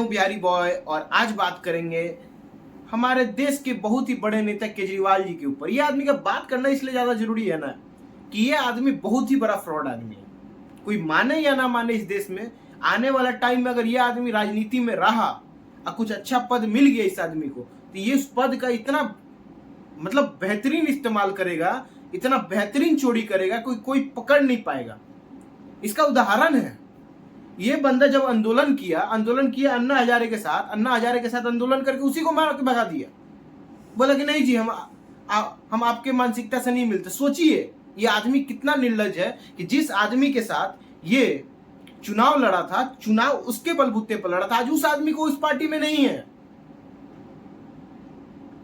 हूं बिहारी बॉय और आज बात करेंगे हमारे देश के बहुत ही बड़े नेता केजरीवाल जी के ऊपर। ये आदमी का बात करना इसलिए ज्यादा जरूरी है ना कि ये आदमी बहुत ही बड़ा फ्रॉड आदमी है। कोई माने या ना माने, इस देश में आने वाला टाइम में अगर ये आदमी राजनीति में रहा और कुछ अच्छा पद मिल गया इस आदमी को, तो ये उस पद का इतना मतलब बेहतरीन इस्तेमाल करेगा, इतना बेहतरीन चोरी करेगा, कोई पकड़ नहीं पाएगा। इसका उदाहरण है, ये बंदा जब आंदोलन किया अन्ना हजारे के साथ आंदोलन करके उसी को मार के भगा दिया। बोला कि नहीं जी, हम आपके मानसिकता से नहीं मिलते। सोचिए ये आदमी कितना निर्लज है कि जिस आदमी के साथ ये चुनाव लड़ा था, चुनाव उसके बलबूते पर लड़ा था, आज उस आदमी को उस पार्टी में नहीं है,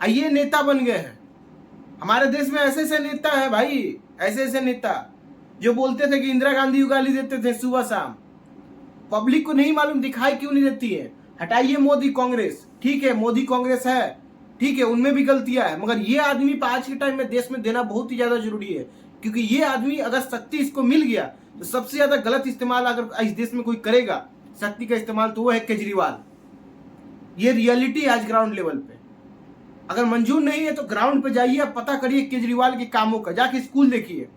ये नेता बन गए हैं। हमारे देश में ऐसे ऐसे नेता है भाई, ऐसे ऐसे नेता जो बोलते थे कि इंदिरा गांधी गाली देते थे सुबह शाम, पब्लिक को नहीं मालूम दिखाई क्यों नहीं देती है। हटाइए मोदी कांग्रेस, ठीक है मोदी कांग्रेस है, ठीक है उनमें भी गलतियां है, मगर ये आदमी आज के टाइम में देश में देना बहुत ही ज्यादा जरूरी है। क्योंकि ये आदमी अगर शक्ति इसको मिल गया तो सबसे ज्यादा गलत इस्तेमाल अगर इस देश में कोई करेगा शक्ति का इस्तेमाल तो वो है केजरीवाल। ये रियलिटी आज ग्राउंड लेवल पे। अगर मंजूर नहीं है तो ग्राउंड पे जाइए, पता करिए केजरीवाल के कामों का, जाके स्कूल देखिए।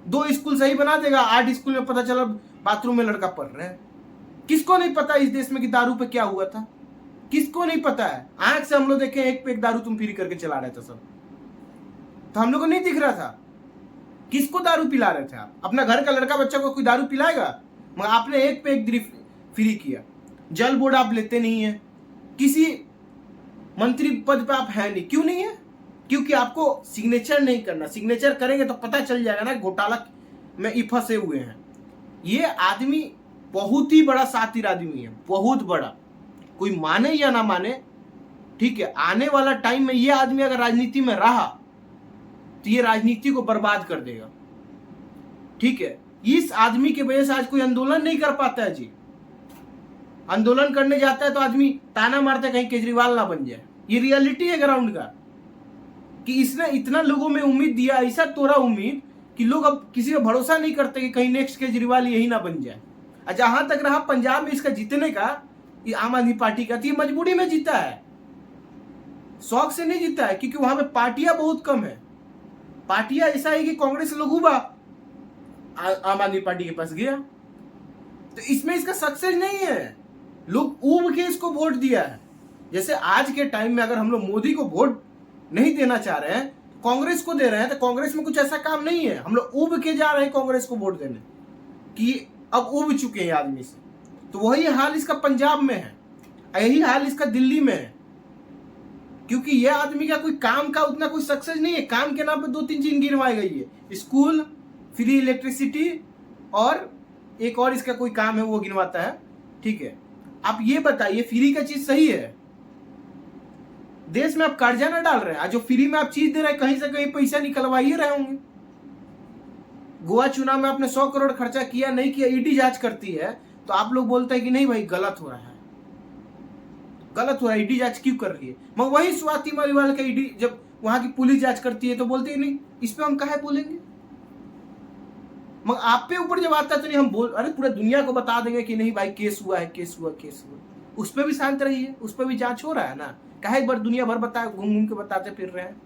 2 स्कूल सही बना देगा, 8 स्कूल में पता चला बाथरूम में लड़का पढ़ रहे हैं। किसको नहीं पता इस देश में कि दारू पे क्या हुआ था? किसको नहीं पता है? आंख से हम लोग देखे एक पे एक दारू तुम फ्री करके चला रहे थे सब, तो हम लोग को नहीं दिख रहा था। किसको दारू पिला रहे थे आप? अपना घर का लड़का बच्चा को कोई दारू पिलाएगा? मगर आपने एक पे एक फ्री किया। जल बोर्ड आप लेते नहीं है, किसी मंत्री पद पे आप है नहीं। क्यों नहीं है? क्योंकि आपको सिग्नेचर नहीं करना। सिग्नेचर करेंगे तो पता चल जाएगा ना घोटाला में ही फंसे हुए हैं। ये आदमी बहुत ही बड़ा शातिर आदमी है, बहुत बड़ा, कोई माने या ना माने, ठीक है। आने वाला टाइम में ये आदमी अगर राजनीति में रहा तो ये राजनीति को बर्बाद कर देगा, ठीक है। इस आदमी की वजह से आज कोई आंदोलन नहीं कर पाता है जी। आंदोलन करने जाता है तो आदमी ताना मारता है कहीं केजरीवाल ना बन जाए। ये रियलिटी है ग्राउंड का कि इसने इतना लोगों में उम्मीद दिया, ऐसा तोड़ा उम्मीद कि लोग अब किसी का भरोसा नहीं करते कि कहीं नेक्स्ट केजरीवाल यही ना बन जाए। जहां तक रहा पंजाब में इसका जीतने का, ये आम आदमी पार्टी का, तो ये मजबूरी में जीता है, शौक से नहीं जीता है। क्योंकि वहां पे पार्टियां बहुत कम है। पार्टियां ऐसा है कि कांग्रेस लघुबा आम आदमी पार्टी के पास गया, तो इसमें इसका सक्सेस नहीं है। लोग उब के इसको वोट दिया है। जैसे आज के टाइम में अगर हम लोग मोदी को वोट नहीं देना चाह रहे हैं, कांग्रेस को दे रहे हैं, तो कांग्रेस में कुछ ऐसा काम नहीं है। हम लोग उब के जा रहे हैं कांग्रेस को वोट देने कि अब उब चुके हैं आदमी से। तो वही हाल इसका पंजाब में है, यही हाल इसका दिल्ली में है। क्योंकि यह आदमी का कोई काम का उतना कोई सक्सेस नहीं है। काम के नाम पे 2-3 चीज गिनवाई गई है, स्कूल, फ्री इलेक्ट्रिसिटी और एक और इसका कोई काम है वो गिनवाता है, ठीक है। आप ये बताइए फ्री का चीज सही है? देश में आप कर्जा ना डाल रहे हैं, जो फ्री में आप चीज दे रहे हैं कहीं से कहीं पैसा निकलवाइए रहे होंगे। गोवा चुनाव में आपने 100 करोड़ खर्चा किया नहीं किया, ईडी जांच करती है तो आप लोग बोलते हैं कि नहीं भाई गलत हो रहा है, गलत हो रहा है, ईडी जांच क्यों कर रही है? मगर वही स्वाति मलिवाल का ईडी जब वहां की पुलिस जांच करती है तो बोलते हैं नहीं, इस पे हम काहे बोलेंगे। मगर आप पे ऊपर जब आता है तो नहीं हम बोल, अरे पूरा दुनिया को बता देंगे कि नहीं भाई केस हुआ है, केस हुआ, केस हुआ। उस पर भी शांत रहिए, उस पर भी जांच हो रहा है ना, काहे एक बार दुनिया भर घूम घूम के बताते फिर रहे हैं।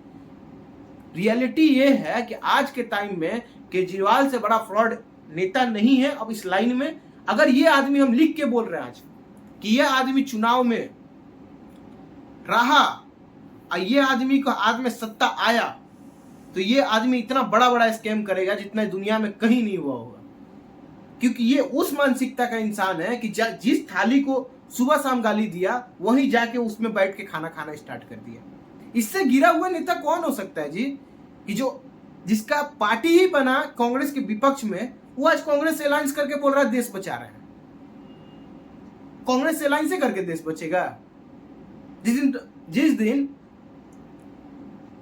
रियलिटी ये है कि आज के टाइम में केजरीवाल से बड़ा फ्रॉड नेता नहीं है अब इस लाइन में। अगर ये आदमी, हम लिख के बोल रहे हैं आज कि ये आदमी चुनाव में रहा और ये आदमी को हाथ में सत्ता आया तो ये आदमी इतना बड़ा बड़ा स्कैम करेगा जितना दुनिया में कहीं नहीं हुआ होगा। क्योंकि ये उस मानसिकता का इंसान है कि जिस थाली को सुबह शाम गाली दिया वहीं जाके उसमें बैठ के खाना खाना स्टार्ट कर दिया। इससे गिरा हुआ नेता कौन हो सकता है जी कि जिसका पार्टी ही बना कांग्रेस के विपक्ष में, वो आज कांग्रेस से अलायंस करके बोल रहा है देश बचा रहे हैं। कांग्रेस से अलायंस से करके देश बचेगा? जिस दिन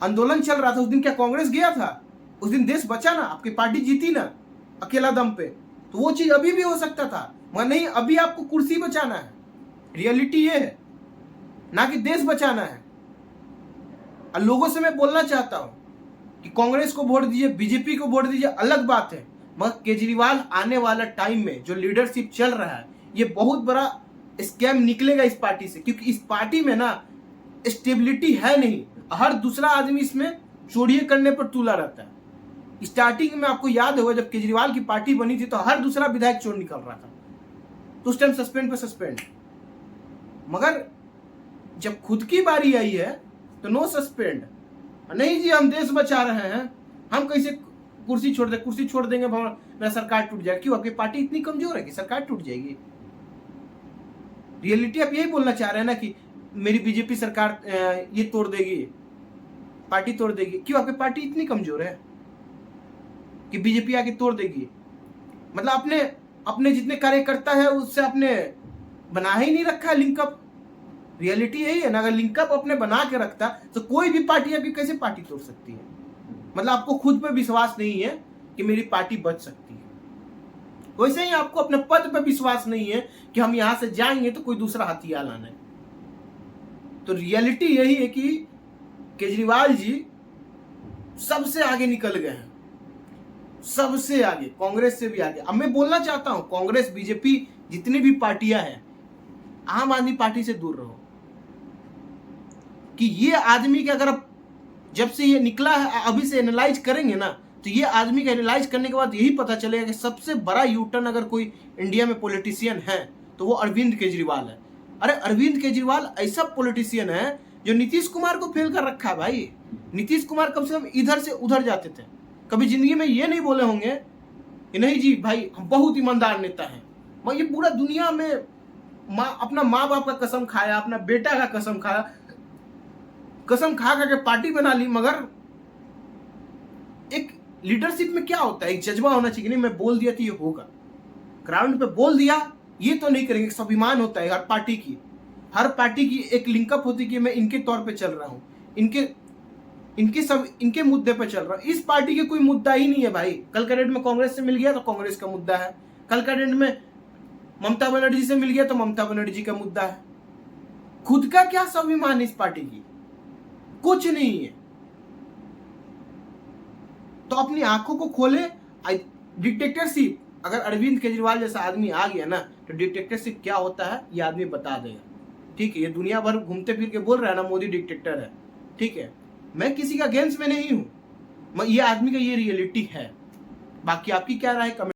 आंदोलन चल रहा था उस दिन क्या कांग्रेस गया था? उस दिन देश बचा ना, आपकी पार्टी जीती ना अकेला दम पे। तो वो चीज अभी भी हो सकता था, मगर नहीं, अभी आपको कुर्सी बचाना है। रियलिटी ये है ना कि देश बचाना है। और लोगों से मैं बोलना चाहता हूं कि कांग्रेस को वोट दीजिए, बीजेपी को वोट दीजिए, अलग बात है, मगर केजरीवाल आने वाला टाइम में जो लीडरशिप चल रहा है ये बहुत बड़ा स्कैम निकलेगा इस पार्टी से, क्योंकि इस पार्टी में ना स्टेबिलिटी है नहीं। हर दूसरा आदमी इसमें चोरी करने पर तुला रहता है। स्टार्टिंग में आपको याद होगा जब केजरीवाल की पार्टी बनी थी तो हर दूसरा विधायक चोर निकल रहा था, तो उस टाइम सस्पेंड पे सस्पेंड। मगर जब खुद की बारी आई है तो नो सस्पेंड। नहीं जी हम देश बचा रहे हैं, हम कैसे कुर्सी छोड़ देंगे, कुर्सी छोड़ देंगे मेरा सरकार टूट जाएगी। क्यों? आपकी पार्टी इतनी कमजोर है कि सरकार टूट जाएगी? रियलिटी आप यही बोलना चाह रहे हैं ना कि मेरी बीजेपी सरकार ये तोड़ देगी, पार्टी तोड़ देगी। क्यों? आपकी पार्टी इतनी कमजोर है कि बीजेपी आके तोड़ देगी? मतलब अपने अपने जितने कार्यकर्ता है उससे आपने बना ही नहीं रखा है लिंकअप। रियलिटी यही है ना, अगर लिंकअप अपने बना के रखता तो कोई भी पार्टी आपकी कैसे पार्टी तोड़ सकती है? मतलब आपको खुद पे विश्वास नहीं है कि मेरी पार्टी बच सकती है। वैसे ही आपको अपने पद पे विश्वास नहीं है कि हम यहां से जाएंगे तो कोई दूसरा हथियार लाना है। तो रियलिटी यही है कि केजरीवाल जी सबसे आगे निकल गए हैं, सबसे आगे, कांग्रेस से भी आगे। अब मैं बोलना चाहता हूं कांग्रेस बीजेपी जितनी भी पार्टियां हैं, आम आदमी पार्टी से दूर रहो। कि ये आदमी के अगर आप जब से ये निकला है अभी से एनालाइज करेंगे ना, तो ये आदमी का एनालाइज करने के बाद यही पता चलेगा कि सबसे बड़ा यूटर्न अगर कोई इंडिया में पॉलिटिशियन है तो वो अरविंद केजरीवाल है। अरे अरविंद केजरीवाल ऐसा पॉलिटिशियन है जो नीतीश कुमार को फेल कर रखा है भाई। नीतीश कुमार कम से कम इधर से उधर जाते थे, कभी जिंदगी में ये नहीं बोले होंगे कि नहीं जी भाई हम बहुत ईमानदार नेता हैं। मैं ये पूरा दुनिया में अपना माँ बाप का कसम खाया, अपना बेटा का कसम खाया, कसम खा के पार्टी बना ली। मगर एक लीडरशिप में क्या होता है, एक जज्बा होना चाहिए। नहीं मैं बोल दिया तो ये होगा, ग्राउंड पे बोल दिया, ये तो नहीं करेंगे। स्वाभिमान होता है हर पार्टी की, हर पार्टी की एक लिंकअप होती है कि मैं इनके तौर पे चल रहा हूँ, इनके मुद्दे पे चल रहा हूँ। इस पार्टी के कोई मुद्दा ही नहीं है भाई। कल का डेट में कांग्रेस से मिल गया तो कांग्रेस का मुद्दा है, कल का डेट में ममता बनर्जी से मिल गया तो ममता बनर्जी का मुद्दा है। खुद का क्या स्वाभिमान है इस पार्टी की? कुछ नहीं है। तो अपनी आंखों को खोले। डिक्टेटरशिप, अगर अरविंद केजरीवाल जैसा आदमी आ गया ना तो डिक्टेटरशिप क्या होता है ये आदमी बता देगा। ठीक है, ये दुनिया भर घूमते फिर के बोल रहा है ना मोदी डिक्टेटर है। ठीक है, मैं किसी का अगेंस्ट में नहीं हूं, ये आदमी का ये रियलिटी है। बाकी आपकी क्या राय? कमेंट